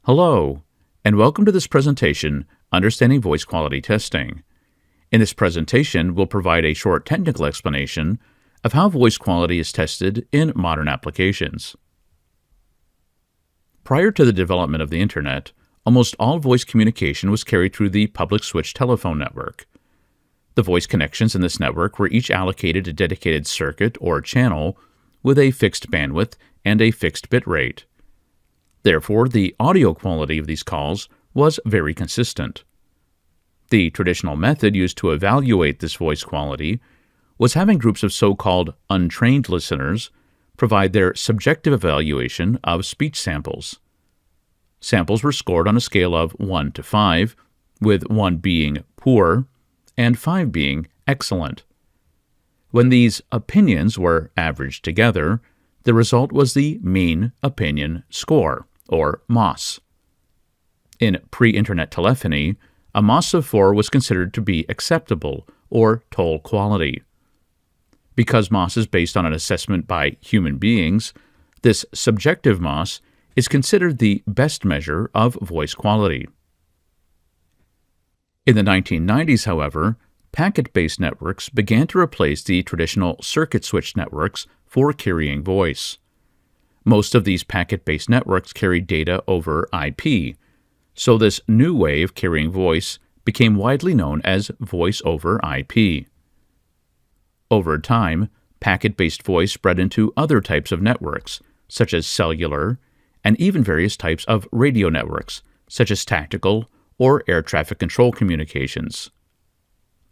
Hello, and welcome to this presentation, Understanding Voice Quality Testing. In this presentation, we'll provide a short technical explanation of how voice quality is tested in modern applications. Prior to the development of the Internet, almost all voice communication was carried through the public switch telephone network. The voice connections in this network were each allocated a dedicated circuit or channel with a fixed bandwidth and a fixed bit rate. Therefore, the audio quality of these calls was very consistent. The traditional method used to evaluate this voice quality was having groups of so-called untrained listeners provide their subjective evaluation of speech samples. Samples were scored on a scale of 1 to 5, with 1 being poor and 5 being excellent. When these opinions were averaged together, the result was the mean opinion score, or MOS. In pre-internet telephony, a MOS of 4 was considered to be acceptable, or toll quality. Because MOS is based on an assessment by human beings, this subjective MOS is considered the best measure of voice quality. In the 1990s, however, packet-based networks began to replace the traditional circuit switch networks for carrying voice. Most of these packet-based networks carried data over IP, so this new way of carrying voice became widely known as voice over IP. Over time, packet-based voice spread into other types of networks, such as cellular, and even various types of radio networks, such as tactical or air traffic control communications.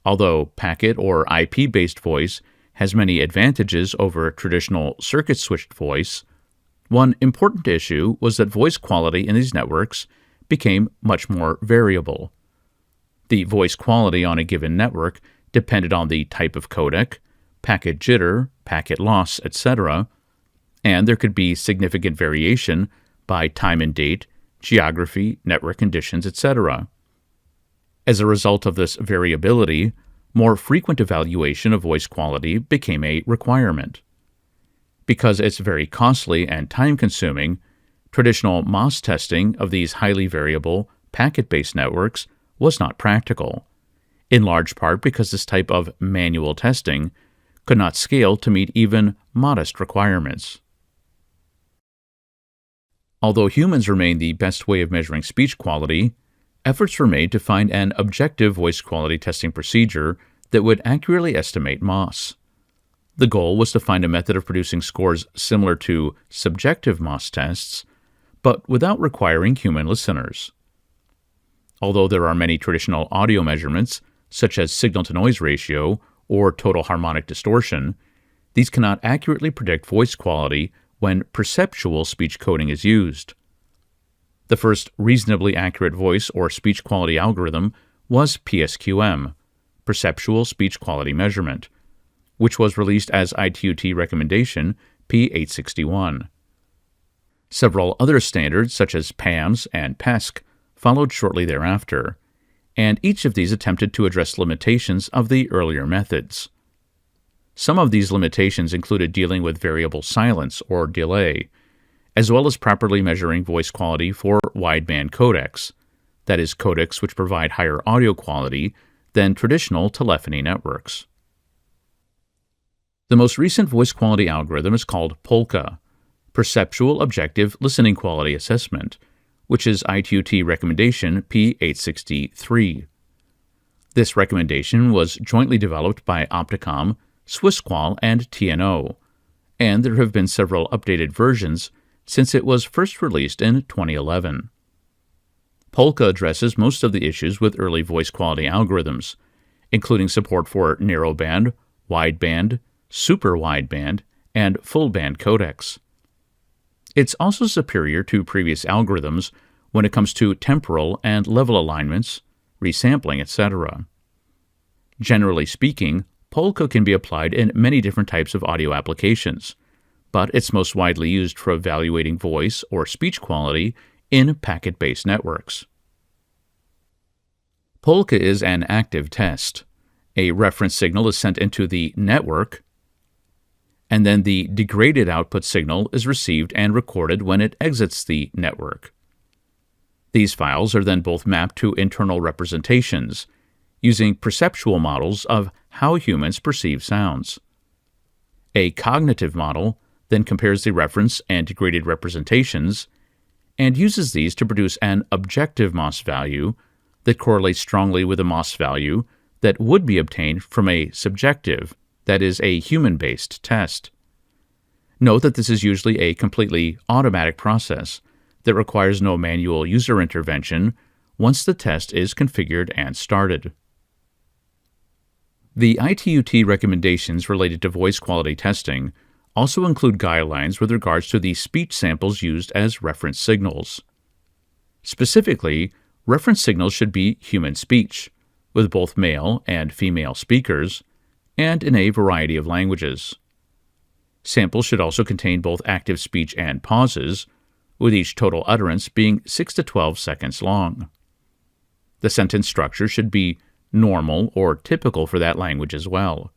Although packet or IP-based voice has many advantages over traditional circuit-switched voice, one important issue was that voice quality in these networks became much more variable. The voice quality on a given network depended on the type of codec, packet jitter, packet loss, etc., and there could be significant variation by time and date, geography, network conditions, etc. As a result of this variability, more frequent evaluation of voice quality became a requirement. Because it's very costly and time-consuming, traditional MOS testing of these highly variable, packet-based networks was not practical, in large part because this type of manual testing could not scale to meet even modest requirements. Although humans remain the best way of measuring speech quality, efforts were made to find an objective voice quality testing procedure that would accurately estimate MOS. The goal was to find a method of producing scores similar to subjective MOS tests, but without requiring human listeners. Although there are many traditional audio measurements, such as signal-to-noise ratio or total harmonic distortion, these cannot accurately predict voice quality when perceptual speech coding is used. The first reasonably accurate voice or speech quality algorithm was PSQM, Perceptual Speech Quality Measurement, which was released as ITU-T Recommendation P.861. Several other standards, such as PAMS and PESC, followed shortly thereafter, and each of these attempted to address limitations of the earlier methods. Some of these limitations included dealing with variable silence or delay, as well as properly measuring voice quality for wideband codecs, that is, codecs which provide higher audio quality than traditional telephony networks. The most recent voice quality algorithm is called POLQA, Perceptual Objective Listening Quality Assessment, which is ITU-T Recommendation P.863. This recommendation was jointly developed by Opticom, Swissqual, and TNO, and there have been several updated versions since it was first released in 2011. POLQA addresses most of the issues with early voice quality algorithms, including support for narrowband, wideband, super wideband, and full-band codecs. It's also superior to previous algorithms when it comes to temporal and level alignments, resampling, etc. Generally speaking, POLQA can be applied in many different types of audio applications, but it's most widely used for evaluating voice or speech quality in packet-based networks. POLQA is an active test. A reference signal is sent into the network, and then the degraded output signal is received and recorded when it exits the network. These files are then both mapped to internal representations, using perceptual models of how humans perceive sounds. A cognitive model then compares the reference and degraded representations and uses these to produce an objective MOS value that correlates strongly with a MOS value that would be obtained from a subjective, that is, a human-based test. Note that this is usually a completely automatic process that requires no manual user intervention once the test is configured and started. The ITU-T recommendations related to voice quality testing also include guidelines with regards to the speech samples used as reference signals. Specifically, reference signals should be human speech, with both male and female speakers, and in a variety of languages. Samples should also contain both active speech and pauses, with each total utterance being 6 to 12 seconds long. The sentence structure should be normal or typical for that language as well.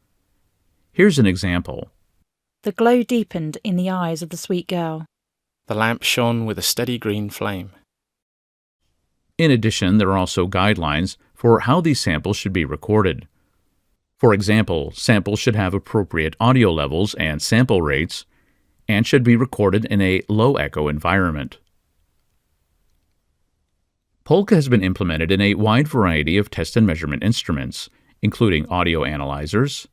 Here's an example. The glow deepened in the eyes of the sweet girl. The lamp shone with a steady green flame. In addition, there are also guidelines for how these samples should be recorded. For example, samples should have appropriate audio levels and sample rates, and should be recorded in a low echo environment. Polqa has been implemented in a wide variety of test and measurement instruments, including audio analyzers,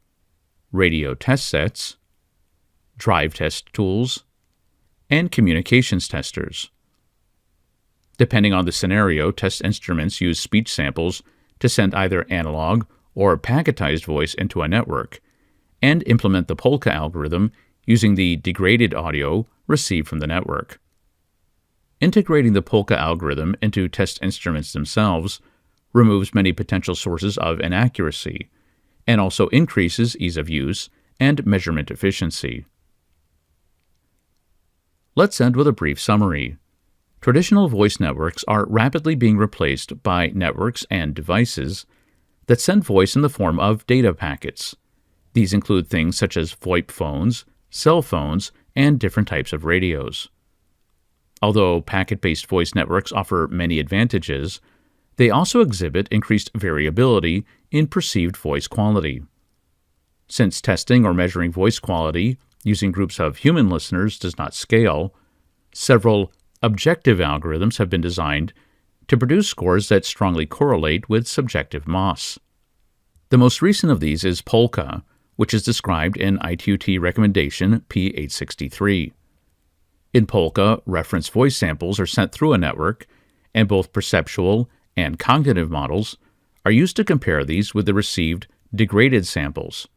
radio test sets, drive test tools, and communications testers. Depending on the scenario, test instruments use speech samples to send either analog or packetized voice into a network, and implement the Polqa algorithm using the degraded audio received from the network. Integrating the Polqa algorithm into test instruments themselves removes many potential sources of inaccuracy, and also increases ease of use and measurement efficiency. Let's end with a brief summary. Traditional voice networks are rapidly being replaced by networks and devices that send voice in the form of data packets. These include things such as VoIP phones, cell phones, and different types of radios. Although packet-based voice networks offer many advantages, they also exhibit increased variability in perceived voice quality. Since testing or measuring voice quality using groups of human listeners does not scale, several objective algorithms have been designed to produce scores that strongly correlate with subjective MOS. The most recent of these is Polqa, which is described in ITU-T recommendation P.863. In Polqa, reference voice samples are sent through a network, and both perceptual and cognitive models are used to compare these with the received degraded samples.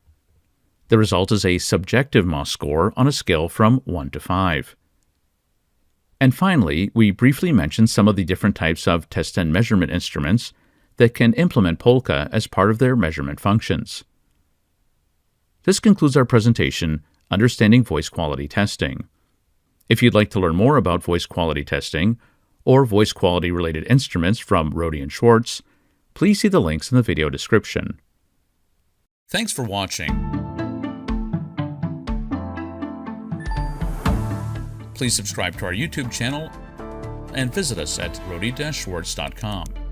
The result is a subjective MOS score on a scale from 1 to 5. And finally, we briefly mentioned some of the different types of test and measurement instruments that can implement Polqa as part of their measurement functions. This concludes our presentation, Understanding Voice Quality Testing. If you'd like to learn more about voice quality testing or voice quality-related instruments from Rohde & Schwarz, please see the links in the video description. Thanks for watching. Please subscribe to our YouTube channel and visit us at rohde-schwarz.com.